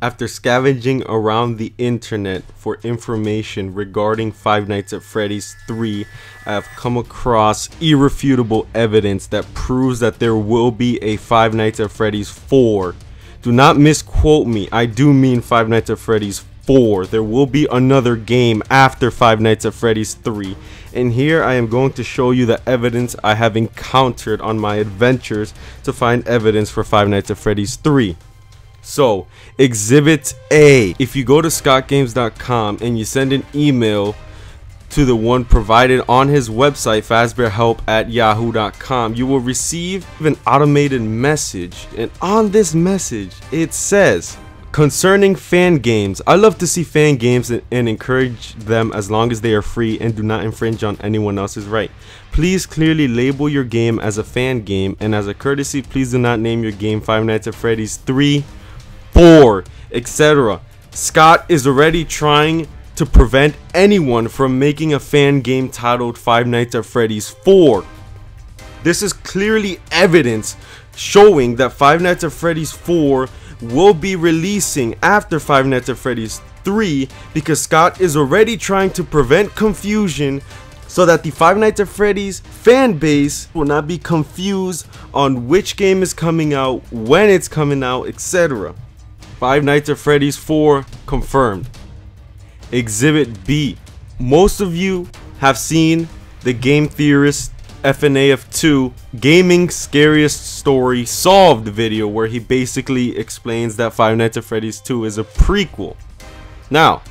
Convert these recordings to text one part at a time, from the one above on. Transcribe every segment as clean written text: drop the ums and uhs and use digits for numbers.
After scavenging around the internet for information regarding Five Nights at Freddy's 3, I have come across irrefutable evidence that proves that there will be a Five Nights at Freddy's 4. Do not misquote me, I do mean Five Nights at Freddy's 4. There will be another game after Five Nights at Freddy's 3. And here I am going to show you the evidence I have encountered on my adventures to find evidence for Five Nights at Freddy's 3. So, Exhibit A. If you go to scottgames.com and you send an email to the one provided on his website, fazbearhelp@yahoo.com, you will receive an automated message. And on this message, it says, concerning fan games, I love to see fan games and encourage them as long as they are free and do not infringe on anyone else's right. Please clearly label your game as a fan game, and as a courtesy, please do not name your game Five Nights at Freddy's 3, 4, etc. Scott is already trying to prevent anyone from making a fan game titled Five Nights at Freddy's 4. This is clearly evidence showing that Five Nights at Freddy's 4 will be releasing after Five Nights at Freddy's 3, because Scott is already trying to prevent confusion so that the Five Nights at Freddy's fan base will not be confused on which game is coming out, when it's coming out, etc. Five Nights at Freddy's 4 confirmed. Exhibit B. Most of you have seen the game theorist Fnaf2 Gaming Scariest Story Solved video, where he basically explains that Five Nights at Freddy's 2 is a prequel. Now,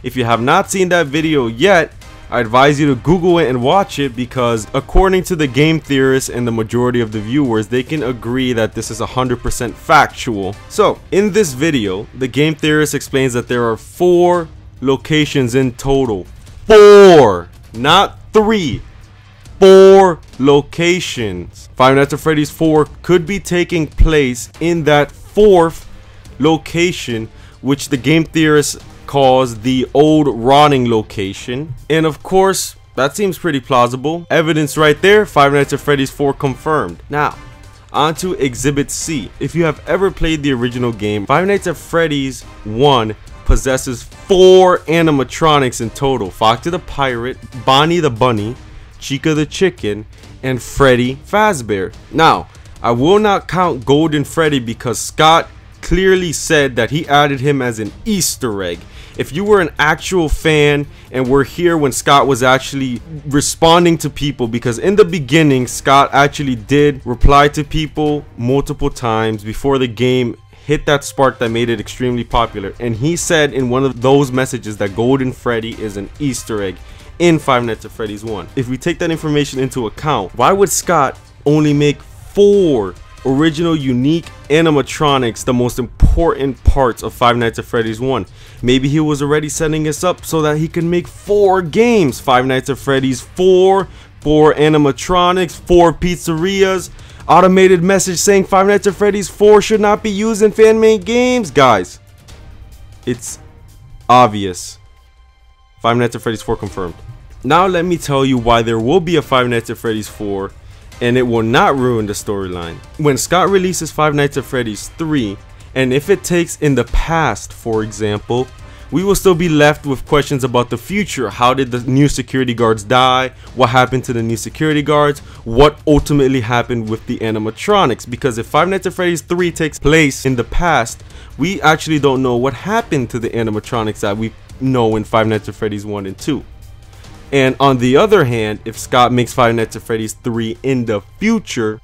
if you have not seen that video yet, I advise you to Google it and watch it, because according to the game theorists and the majority of the viewers, they can agree that this is 100% factual. So, in this video, the game theorist explains that there are 4 locations in total. 4! Not 3! 4 locations. Five Nights at Freddy's 4 could be taking place in that 4th location, which the game theorist calls the old rotting location. And of course, that seems pretty plausible. Evidence right there, Five Nights at Freddy's 4 confirmed. Now, on to Exhibit C. If you have ever played the original game, Five Nights at Freddy's 1 possesses 4 animatronics in total. Foxy the Pirate, Bonnie the Bunny, Chica the Chicken, and Freddy Fazbear. Now, I will not count Golden Freddy because Scott clearly said that he added him as an Easter egg. If you were an actual fan and were here when Scott was actually responding to people, because in the beginning Scott actually did reply to people multiple times before the game hit that spark that made it extremely popular, and he said in one of those messages that Golden Freddy is an Easter egg in Five Nights at Freddy's 1. If we take that information into account, why would Scott only make 4 original unique animatronics the most important parts of Five Nights at Freddy's 1? Maybe he was already setting us up so that he can make 4 games. Five Nights at Freddy's 4, 4 animatronics, 4 pizzerias, automated message saying Five Nights at Freddy's 4 should not be used in fan-made games. Guys, it's obvious. Five Nights at Freddy's 4 confirmed. Now let me tell you why there will be a Five Nights at Freddy's 4 and it will not ruin the storyline. When Scott releases Five Nights at Freddy's 3, and if it takes in the past, for example, we will still be left with questions about the future. How did the new security guards die? What happened to the new security guards? What ultimately happened with the animatronics? Because if Five Nights at Freddy's 3 takes place in the past, we actually don't know what happened to the animatronics that we know in Five Nights at Freddy's 1 and 2. And on the other hand, if Scott makes Five Nights at Freddy's 3 in the future,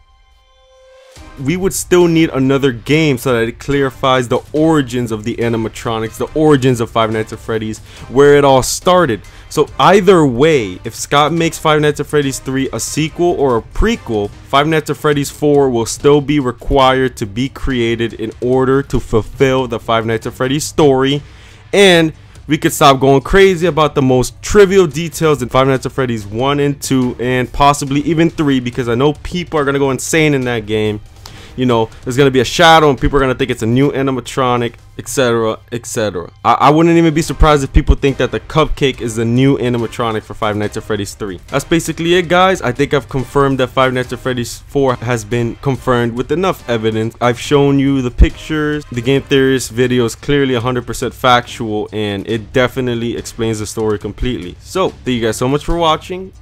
we would still need another game so that it clarifies the origins of the animatronics, the origins of Five Nights at Freddy's, where it all started. So either way, if Scott makes Five Nights at Freddy's 3 a sequel or a prequel, Five Nights at Freddy's 4 will still be required to be created in order to fulfill the Five Nights at Freddy's story, and we could stop going crazy about the most trivial details in Five Nights at Freddy's 1 and 2 and possibly even 3, because I know people are going to go insane in that game. you know, there's gonna be a shadow and people are gonna think it's a new animatronic, etc, etc. I wouldn't even be surprised if people think that the cupcake is the new animatronic for Five Nights at Freddy's 3. That's basically it, guys. I think I've confirmed that Five Nights at Freddy's 4 has been confirmed with enough evidence. I've shown you the pictures. The game theorist video is clearly 100% factual, and it definitely explains the story completely. So thank you guys so much for watching,